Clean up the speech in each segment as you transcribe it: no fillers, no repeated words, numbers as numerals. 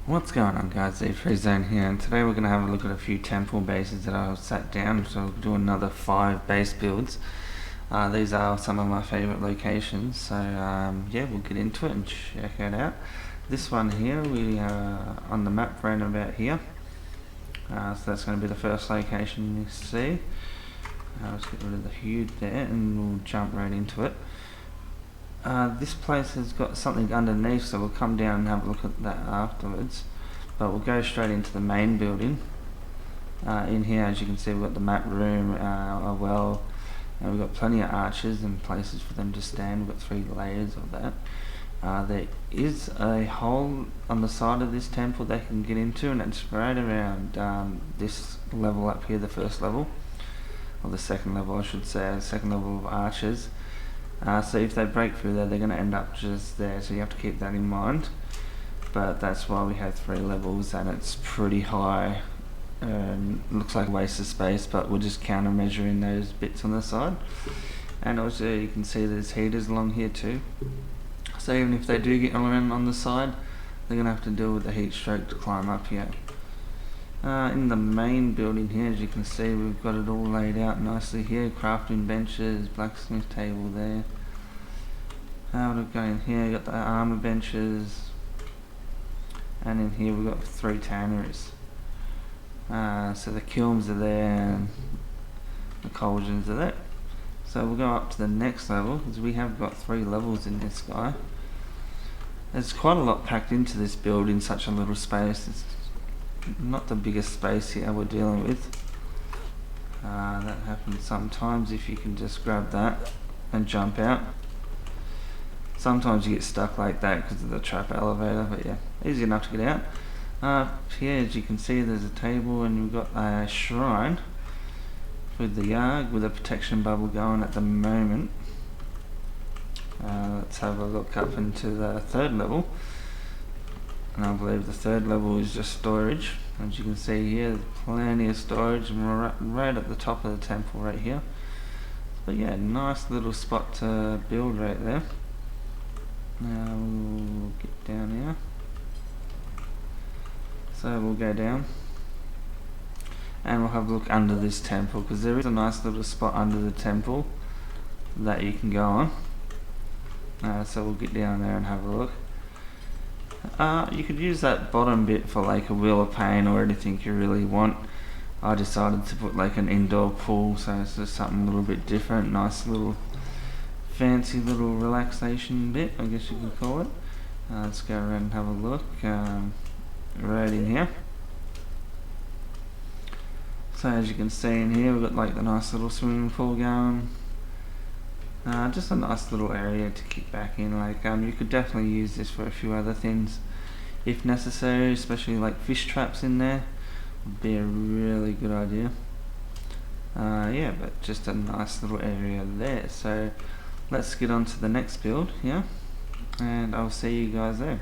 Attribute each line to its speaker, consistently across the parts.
Speaker 1: What's going on, guys? ZfreeZone here, and today we're going to have a look at a few temple bases that I've sat down. So we'll do another 5 base builds. These are some of my favourite locations, so yeah, we'll get into it and check it out. This one here, we are on the map roundabout here. So that's going to be the first location you see. Let's get rid of the HUD there and we'll jump right into it. This place has got something underneath, so we'll come down and have a look at that afterwards. But we'll go straight into the main building. In here, as you can see, we've got the map room, a well, and we've got plenty of arches and places for them to stand. We've got 3 layers of that. There is a hole on the side of this temple they can get into, and it's right around this level up here, the first level, or the second level I should say, the second level of arches. So if they break through there, they're going to end up just there, so you have to keep that in mind. But that's why we have 3 levels, and it's pretty high. Looks like a waste of space, but we're just countermeasuring those bits on the side. And also you can see there's heaters along here too, so even if they do get around on the side, they're going to have to deal with the heat stroke to climb up here. In the main building here, as you can see, we've got it all laid out nicely here. Crafting benches, blacksmith table there. We've got in here, got the armor benches, and in here we've got 3 tanneries. So the kilns are there and the cauldrons are there. So we'll go up to the next level, because we have got 3 levels in this guy. There's quite a lot packed into this build in such a little space. It's not the biggest space here we're dealing with. That happens sometimes if you can just grab that and jump out. Sometimes you get stuck like that because of the trap elevator, but yeah, easy enough to get out. Here, as you can see, there's a table, and we've got a shrine with the Yarg with a protection bubble going at the moment. Let's have a look up into the 3rd level. And I believe the 3rd level is just storage. As you can see here, there's plenty of storage, and we're right at the top of the temple right here. But yeah, nice little spot to build right there. Now we'll get down here. So we'll go down, and we'll have a look under this temple, because there is a nice little spot under the temple that you can go on. So we'll get down there and have a look. You could use that bottom bit for like a wheel of pain or anything you really want. I decided to put like an indoor pool, so it's just something a little bit different. Nice little fancy little relaxation bit, I guess you could call it. Let's go around and have a look. Right in here. So as you can see in here, we've got like the nice little swimming pool going. Just a nice little area to kick back in. Like you could definitely use this for a few other things if necessary, especially like fish traps in there would be a really good idea. Yeah, but just a nice little area there. So let's get on to the next build here, and I'll see you guys there.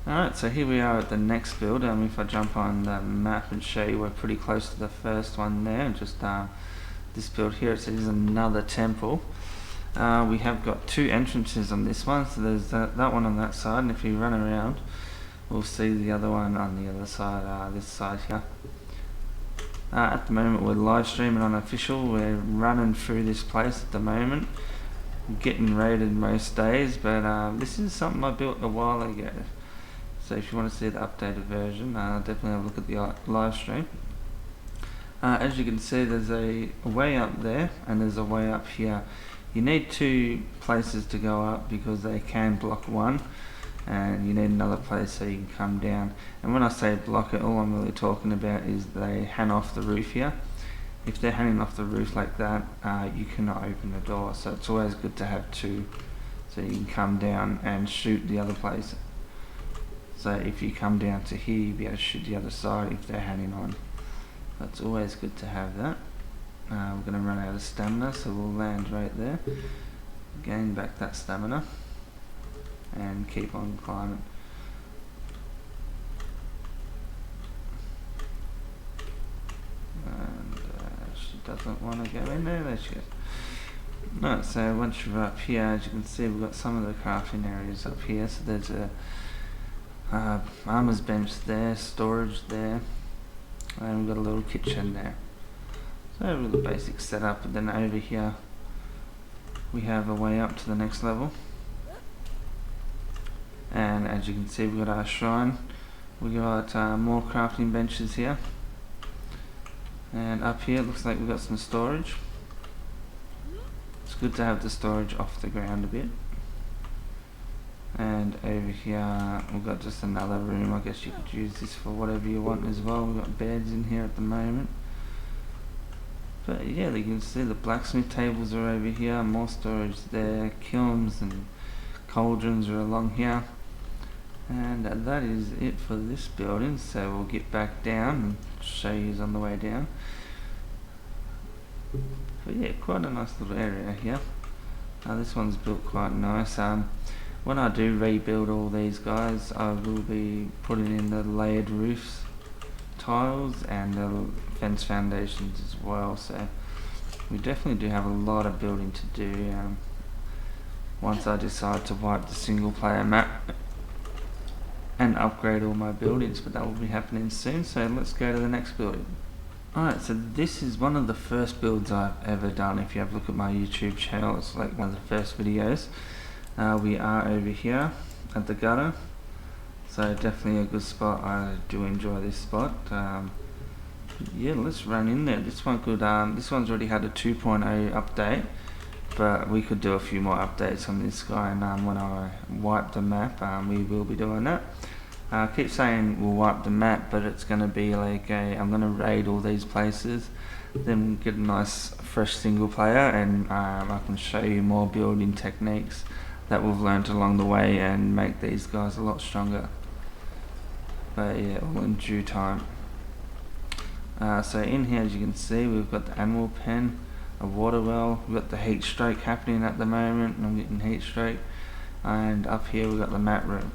Speaker 1: Alright, so here we are at the next build. If I jump on the map and show you, we're pretty close to the first one there. Just this build here, it says another temple. We have got 2 entrances on this one, so there's that one on that side, and if you run around, we'll see the other one on the other side, this side here. At the moment we're live streaming on official. We're running through this place at the moment, getting raided most days, but this is something I built a while ago. So if you want to see the updated version, definitely have a look at the live stream. As you can see, there's a way up there and there's a way up here. You need 2 places to go up because they can block one, and you need another place so you can come down. And when I say block it, all I'm really talking about is they hang off the roof here. If they're hanging off the roof like that, you cannot open the door. So it's always good to have 2, so you can come down and shoot the other place. So if you come down to here, you'll be able to shoot the other side if they're hanging on. That's always good to have that. We're going to run out of stamina, so we'll land right there. gain back that stamina, and keep on climbing. And she doesn't want to go in there. There she goes. Right, so once you're up here, as you can see, we've got some of the crafting areas up here. So there's a armor's bench there, storage there, and we've got a little kitchen there. So a really basic setup. And then over here we have a way up to the next level, and as you can see, we've got our shrine. We got more crafting benches here, and up here it looks like we've got some storage. It's good to have the storage off the ground a bit. And over here we've got just another room. I guess you could use this for whatever you want as well. We've got beds in here at the moment. But yeah, you can see the blacksmith tables are over here, more storage there, kilns and cauldrons are along here. And that is it for this building, so we'll get back down and show you on the way down. But yeah, quite a nice little area here. This one's built quite nice. When I do rebuild all these guys, I will be putting in the layered roofs, tiles, and the fence foundations as well. So we definitely do have a lot of building to do once I decide to wipe the single player map and upgrade all my buildings, but that will be happening soon. So let's go to the next building. Alright, so this is one of the first builds I've ever done. If you have a look at my YouTube channel, it's like one of the first videos. We are over here at the gutter, so definitely a good spot. I do enjoy this spot. Yeah, let's run in there. This one could, this one's already had a 2.0 update, but we could do a few more updates on this guy, and when I wipe the map, we will be doing that. I keep saying we'll wipe the map, but it's going to be like I'm going to raid all these places, then get a nice fresh single player, and I can show you more building techniques that we've learned along the way and make these guys a lot stronger. But yeah, all in due time. So in here, as you can see, we've got the animal pen, a water well, we've got the heat stroke happening at the moment, and I'm getting heat stroke. And up here we've got the mat room.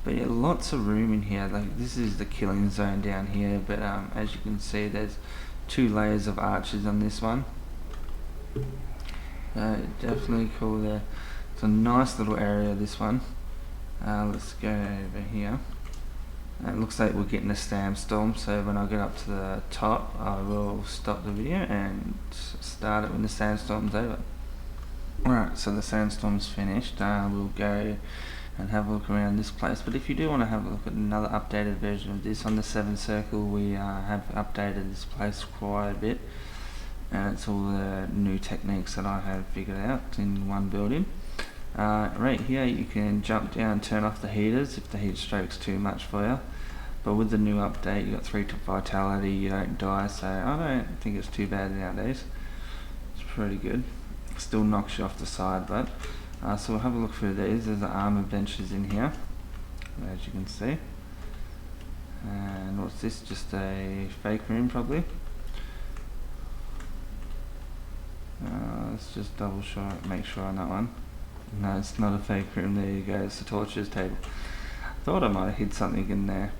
Speaker 1: But yeah, lots of room in here. Like, this is the killing zone down here, but as you can see, there's 2 layers of archers on this one. Definitely cool there. It's a nice little area, this one. Let's go over here. It looks like we're getting a sandstorm, so when I get up to the top, I will stop the video and start it when the sandstorm's over. Alright, so the sandstorm's finished. We'll go and have a look around this place, but if you do want to have a look at another updated version of this on the 7 Circle, we have updated this place quite a bit, and it's all the new techniques that I have figured out in one building. Right here you can jump down and turn off the heaters if the heat stroke's too much for you, but with the new update you got 3 to vitality, you don't die, so I don't think it's too bad nowadays. It's pretty good. Still knocks you off the side, but so we'll have a look through these. There's the armor benches in here, as you can see. And what's this? Just a fake room, probably. Let's just make sure on that one. No, it's not a fake room. There you go. It's the torturer's table. Thought I might have hid something in there.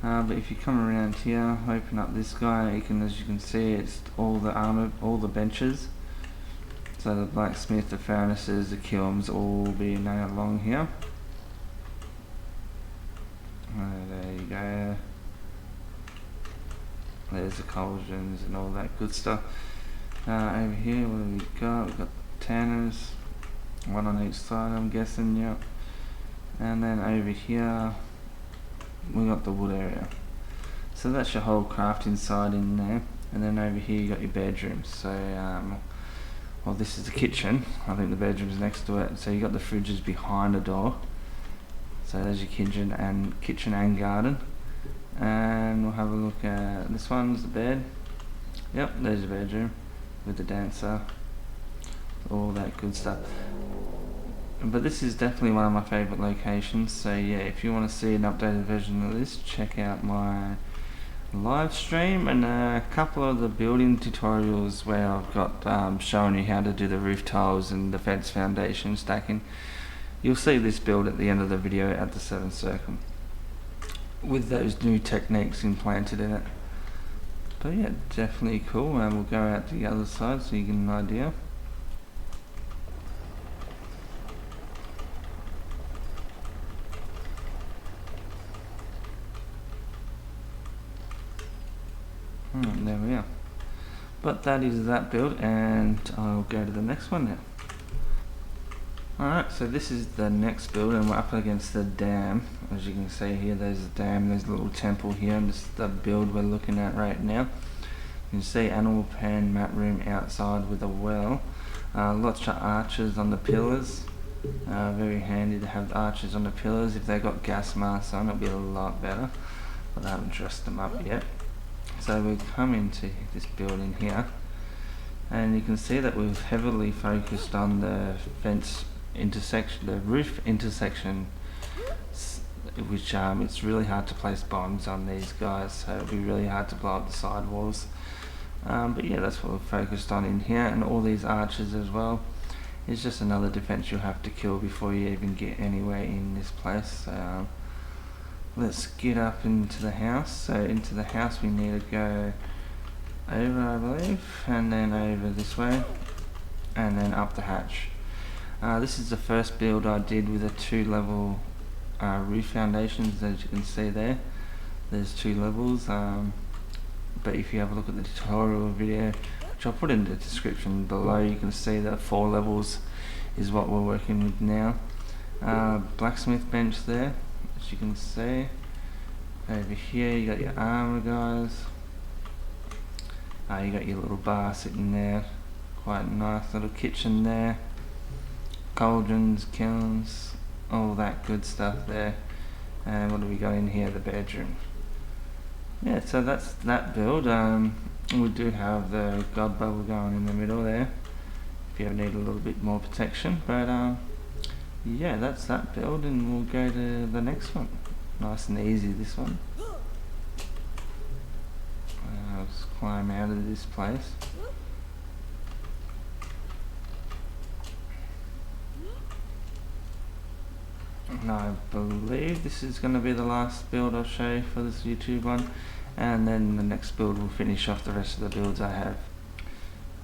Speaker 1: But if you come around here, open up this guy, as you can see, it's all the armor, all the benches. So the blacksmith, the furnaces, the kilns, all being along here. There you go. There's the cauldrons and all that good stuff. Over here, what have we got? We've got tanners, 1 on each side, I'm guessing, yep. And then over here, we got the wood area. So that's your whole crafting side in there. And then over here, you got your bedrooms. So, well, this is the kitchen. I think the bedroom's next to it. So you got the fridges behind the door. So there's your kitchen and garden. And we'll have a look at this one's the bed. Yep, there's your bedroom with the dancer, all that good stuff. But this is definitely one of my favourite locations. So yeah, if you want to see an updated version of this, check out my live stream and a couple of the building tutorials where I've got showing you how to do the roof tiles and the fence foundation stacking. You'll see this build at the end of the video at the 7th circle with those new techniques implanted in it. But yeah, definitely cool, and we'll go out to the other side so you get an idea. There we are. But that is that build, and I'll go to the next one now. Alright, so this is the next build, and we're up against the dam. As you can see here, there's the dam, there's a little temple here, and this is the build we're looking at right now. You can see animal pen, mat room outside with a well. Lots of arches on the pillars. Very handy to have the arches on the pillars. If they've got gas masks on, it'll be a lot better, but I haven't dressed them up yet. So we come into this building here, and you can see that we've heavily focused on the fence intersection, the roof intersection, which it's really hard to place bombs on these guys, so it'll be really hard to blow up the sidewalls. But yeah, that's what we're focused on in here, and all these arches as well. It's just another defense you'll have to kill before you even get anywhere in this place. So let's get up into the house. So into the house we need to go over, I believe, and then over this way, and then up the hatch. This is the first build I did with a 2-level roof foundations. As you can see there, there's 2 levels, but if you have a look at the tutorial video, which I'll put in the description below, you can see that 4 levels is what we're working with now. Blacksmith bench there, as you can see. Over here you got your armor guys. You got your little bar sitting there, quite nice little kitchen there, cauldrons, kilns, all that good stuff there. And what do we got in here? The bedroom. Yeah, so that's that build. We do have the god bubble going in the middle there if you need a little bit more protection, but yeah, that's that build, and we'll go to the next one. Nice and easy, this one. Let's climb out of this place. And I believe this is going to be the last build I'll show you for this YouTube one, and then the next build will finish off the rest of the builds I have.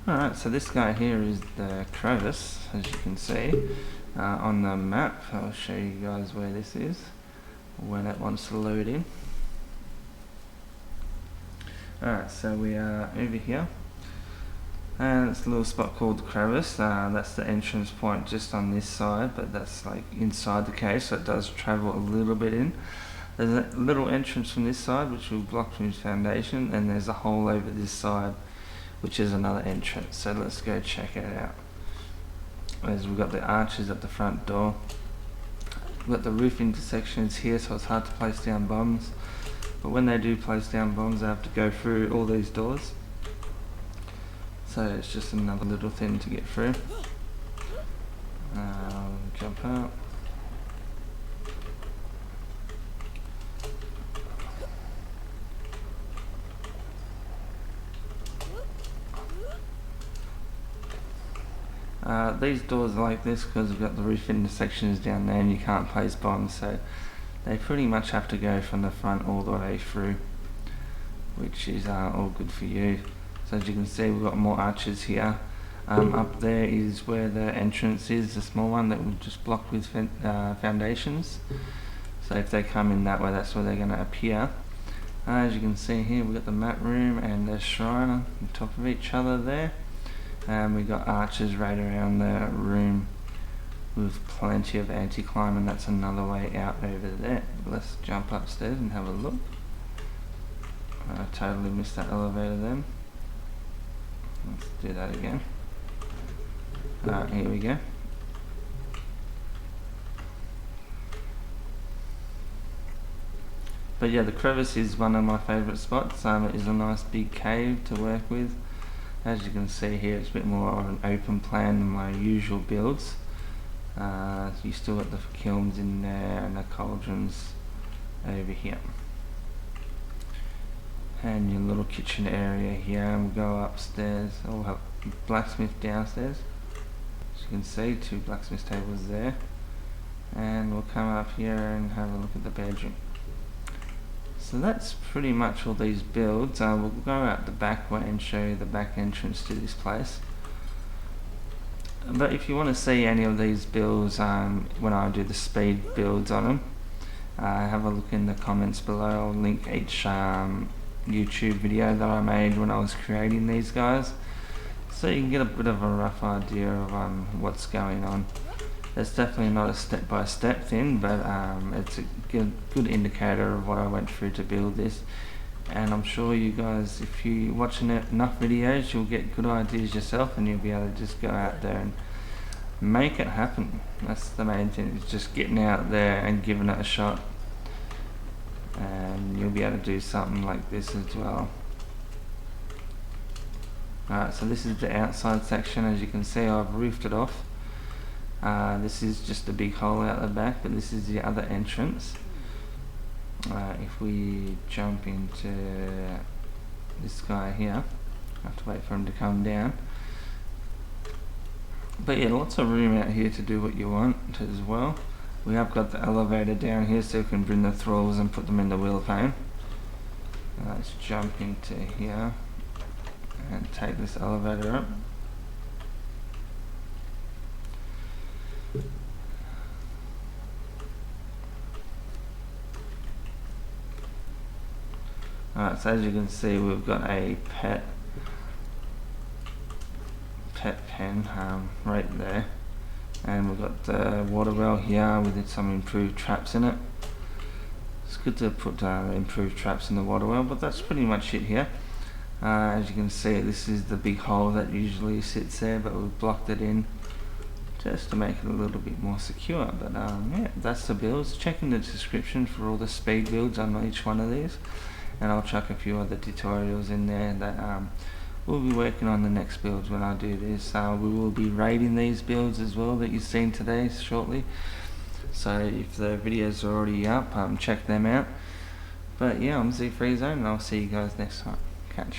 Speaker 1: Alright, so this guy here is the crevice, as you can see on the map. I'll show you guys where this is when it wants to load in. Alright, so we are over here, and it's a little spot called the crevice. That's the entrance point just on this side, but that's like inside the cave, so it does travel a little bit in. There's a little entrance from this side which will block from his foundation, and there's a hole over this side which is another entrance. So let's go check it out. As we've got the arches at the front door, we've got the roof intersections here, so it's hard to place down bombs. But when they do place down bombs, they have to go through all these doors. So it's just another little thing to get through. Jump out. These doors are like this because we've got the roof intersections down there and you can't place bombs, so they pretty much have to go from the front all the way through, which is all good for you. So as you can see, we've got more arches here. Up there is where the entrance is, the small one that will just block with foundations. So if they come in that way, that's where they're going to appear. As you can see here, we've got the mat room and the shrine on top of each other there. And we've got arches right around the room with plenty of anti-climb, and that's another way out over there. Let's jump upstairs and have a look. I totally missed that elevator then. Let's do that again. Here we go. But yeah, the crevice is one of my favourite spots. It is a nice big cave to work with. As you can see here, it's a bit more of an open plan than my usual builds. You still got the kilns in there and the cauldrons over here. and your little kitchen area here, and we'll go upstairs. We'll have blacksmith downstairs. As you can see, 2 blacksmith tables there, and we'll come up here and have a look at the bedroom. So that's pretty much all these builds. We'll go out the back way and show you the back entrance to this place. But if you want to see any of these builds when I do the speed builds on them, have a look in the comments below. I'll link each YouTube video that I made when I was creating these guys, so you can get a bit of a rough idea of what's going on. It's definitely not a step-by-step thing, but it's a good indicator of what I went through to build this. And I'm sure you guys, if you're watching enough videos, you'll get good ideas yourself, and you'll be able to just go out there and make it happen. That's the main thing, is just getting out there and giving it a shot, and you'll be able to do something like this as well. Alright, so this is the outside section. As you can see, I've roofed it off. This is just a big hole out the back, but this is the other entrance. If we jump into this guy here, I have to wait for him to come down. But yeah, lots of room out here to do what you want as well. We have got the elevator down here, so you can bring the thralls and put them in the wheel pane. Let's jump into here and take this elevator up. Alright, so as you can see, we've got a pet pen right there, and we've got the water well here with some improved traps in it. It's good to put improved traps in the water well, but that's pretty much it here. As you can see, this is the big hole that usually sits there, but we've blocked it in just to make it a little bit more secure. But yeah, that's the builds. Check in the description for all the speed builds on each one of these, and I'll chuck a few other tutorials in there that we'll be working on the next builds when I do this. We will be rating these builds as well that you've seen today shortly, so if the videos are already up, check them out. But yeah, I'm ZfreeZone, and I'll see you guys next time. Catch.